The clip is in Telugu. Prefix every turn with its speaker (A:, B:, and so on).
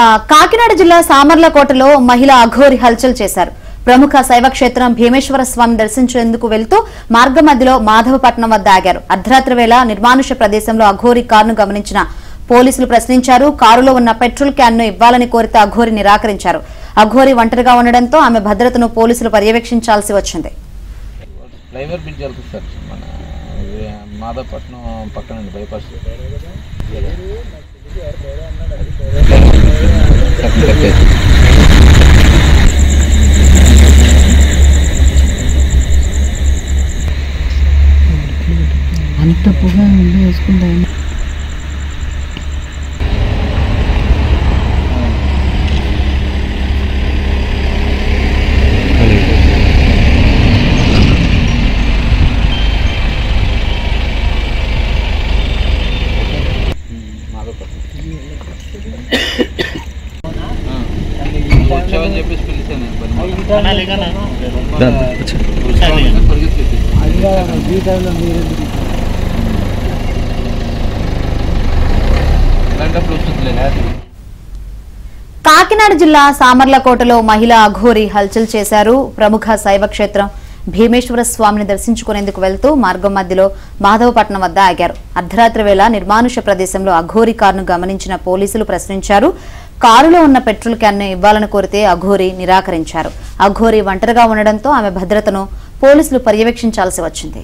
A: కాకినాడ జిల్లా సామర్లకోటలో మహిళ అఘోరి హల్చల్ చేశారు. ప్రముఖ శైవ క్షేత్రం భీమేశ్వర స్వామి దర్శించేందుకు వెళ్తూ మార్గ మధ్యలో మాధవపట్నం వద్ద ఆగారు. అర్ధరాత్రి వేళ నిర్మానుష్య ప్రదేశంలో అఘోరి కారును గమనించిన పోలీసులు ప్రశ్నించారు. కారులో ఉన్న పెట్రోల్ క్యాన్ ను ఇవ్వాలని కోరితే అఘోరి నిరాకరించారు. అఘోరి ఒంటరిగా ఉండడంతో ఆమె భద్రతను పోలీసులు పర్యవేక్షించాల్సి వచ్చింది.
B: అంత పొగ వేసుకుంటా
C: వచ్చావని చెప్పేసి పిలిచాను.
A: కాకినాడ జిల్లా సామర్లకోటలో మహిళ అఘోరి హల్చల్ చేశారు. ప్రముఖ శైవ క్షేత్రం భీమేశ్వర స్వామిని దర్శించుకునేందుకు వెళ్తూ మార్గం మధ్యలో మాధవపట్నం వద్ద ఆగారు. అర్ధరాత్రి వేళ నిర్మానుష్య ప్రదేశంలో అఘోరి కారును గమనించిన పోలీసులు ప్రశ్నించారు. కారులో ఉన్న పెట్రోల్ క్యాన్ ను ఇవ్వాలని కోరితే అఘోరి నిరాకరించారు. అఘోరి ఒంటరిగా ఉండడంతో ఆమె భద్రతను పోలీసులు పర్యవేక్షించాల్సి వచ్చింది.